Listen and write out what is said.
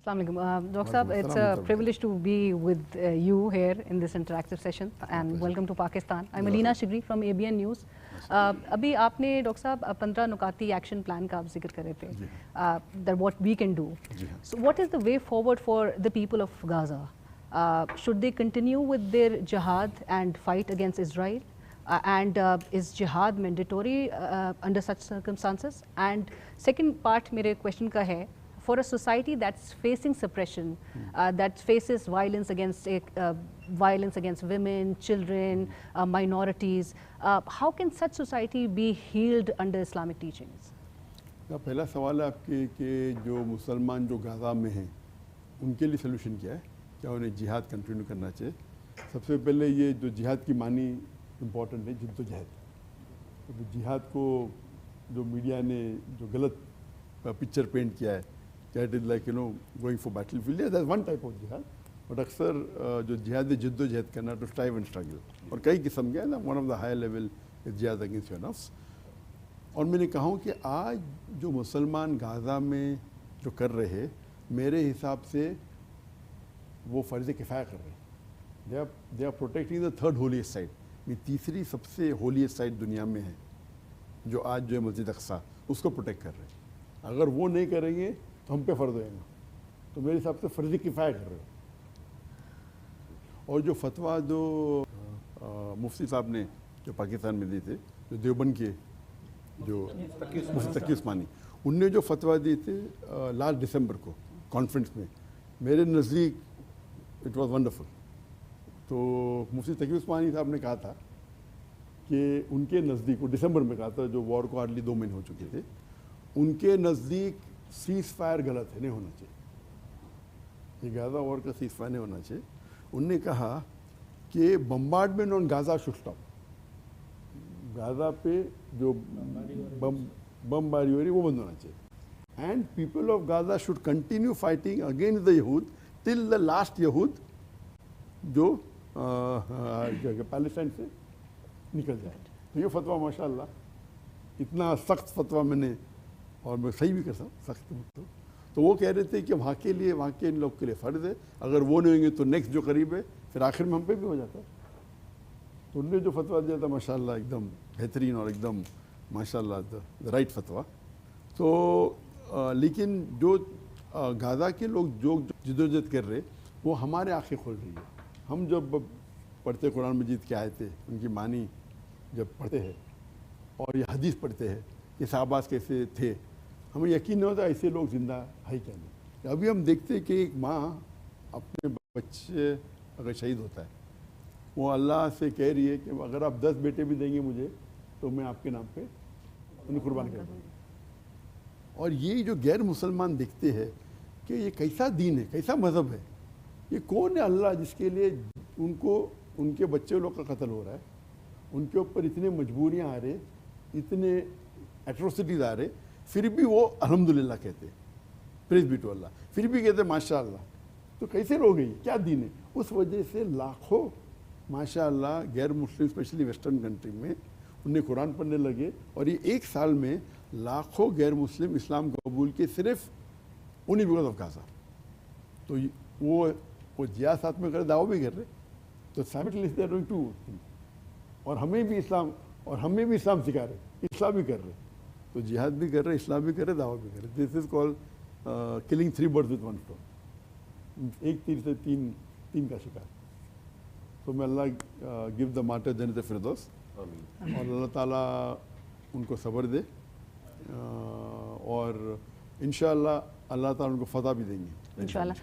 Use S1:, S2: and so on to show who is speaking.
S1: Assalamu alaikum. Dr. Saab, it's a privilege to be with you here in this interactive session, and welcome to Pakistan. I'm Alina Shigri from ABN News. अभी आपने doctor साहब 15 नुकाती action plan का आप जिक्र कर रहे थे, that what we can do. So what is the way forward for the people of Gaza? Should they continue with their jihad and fight against Israel? And is jihad mandatory under such circumstances? And second part मेरे question का है, for a society that's facing suppression, that faces violence against women, children, minorities, how can such society be healed under Islamic teachings?
S2: पहला सवाल है आपके कि जो मुसलमान जो गाज़ा में हैं उनके लिए सलूशन क्या है, क्या उन्हें जिहाद कंटिन्यू करना चाहिए? सबसे पहले ये जो जिहाद की मानी इम्पॉर्टेंट है, जिद्दोजहद। तो जिहाद को जो मीडिया ने जो गलत पिक्चर पेंट किया है, that is like going for battlefield, yeah, that's one type of jihad, but अक्सर जो जिहाद है जिद्दोजहद करना, to strive and struggle, और कई किस्म के हैं ना, one of the high level is jihad against your nafs। और मैंने कहा हूँ कि आज जो मुसलमान गाज़ा में जो कर रहे हैं, मेरे हिसाब से वो फ़र्ज़ किफ़ाया कर रहे हैं। they are protecting the third holiest site, ये तीसरी सबसे होलीस्ट साइट दुनिया में है जो आज जो है मस्जिद अक्सा, उसको प्रोटेक्ट कर रहे हैं। अगर वो नहीं करेंगे तो हम पे फ़र्ज़ होएगा, तो मेरे हिसाब से फ़र्ज़ किफ़ाया कर रहे हो। और जो फतवा जो मुफ्ती साहब ने जो पाकिस्तान में दिए थे, जो देवबंद के जो मुफ्ती तकी उस्मानी, उनने जो फतवा दिए थे लास्ट दिसंबर को कॉन्फ्रेंस में, मेरे नज़दीक इट वाज वंडरफुल। तो मुफ्ती तकी उस्मानी साहब ने कहा था कि उनके नज़दीक, वो दिसंबर में कहा था, जो वॉर को हार्डली 2 महीने हो चुके थे, उनके नज़दीक सीज़ फायर गलत है, नहीं होना चाहिए, ये गाज़ा वॉर का सीज़ फायर नहीं होना चाहिए। उनने कहा कि bombardment on Gaza should stop, Gaza पे जो बमबारी हो रही वो बंद होना चाहिए, and people of Gaza should continue fighting against the यहूद टिल द लास्ट यहूद जो पैलेस्टाइन से निकल जाए। तो ये फतवा माशाअल्लाह इतना सख्त फतवा मैंने, और मैं सही भी कर सकता सख्त, तो वो कह रहे थे कि वहाँ के लिए, वहाँ के इन लोग के लिए फ़र्ज़ है, अगर वो नहीं होंगे तो नेक्स्ट जो करीब है फिर आखिर में हम पे भी हो जाता है। तो उनने जो फतवा दिया था माशाअल्लाह एकदम बेहतरीन और एकदम माशाअल्लाह द राइट फतवा। तो लेकिन जो गाज़ा के लोग जो जिद्दोजहद कर रहे, वो हमारे आँखें खोल रही है। हम जब पढ़ते कुरान मजीद के आयते, उनकी मानी जब पढ़ते हैं और ये हदीस पढ़ते हैं कि सहाबास कैसे थे, हमें यकीन नहीं होता ऐसे लोग ज़िंदा है क्या नहीं। अभी हम देखते हैं कि एक माँ अपने बच्चे अगर शहीद होता है, वो अल्लाह से कह रही है कि अगर आप 10 बेटे भी देंगे मुझे तो मैं आपके नाम पे उन्हें कुर्बान कर दूँगी। और ये जो गैर मुसलमान देखते हैं कि ये कैसा दीन है, कैसा मज़हब है, ये कौन है अल्लाह जिसके लिए उनको उनके बच्चे लोग का कत्ल हो रहा है, उनके ऊपर इतने मजबूरियाँ आ रहे, इतने एट्रोसिटीज़ आ रहे, फिर भी वो अल्हम्दुलिल्लाह कहते, प्रेज़ बी टू अल्लाह, फिर भी कहते माशाअल्लाह। तो कैसे लोग हैं, क्या दीन है? उस वजह से लाखों माशाअल्लाह गैर मुस्लिम स्पेशली वेस्टर्न कंट्री में उन्हें कुरान पढ़ने लगे, और ये 1 साल में लाखों गैर मुस्लिम इस्लाम कबूल के सिर्फ उन्हीं बिकॉज ऑफ गाज़ा। तो वो जिया साथ में कर दावा भी कर रहे, तो simultaneously they are doing 2 things, और हमें भी इस्लाम सिखा रहे, इस्लाम भी कर रहे, तो जिहाद भी कर रहे, इस्लाम भी कर रहे, दावा भी कर रहे। This is called killing 3 birds with 1 stone, एक तीर से तीन का शिकार। तो मैं अल्लाह गिव द मार्टर जन्नत फिरदौस, और अल्लाह ताला उनको सब्र दे, और इंशाअल्लाह अल्लाह ताला उनको फतह भी देंगे
S1: इंशाअल्लाह।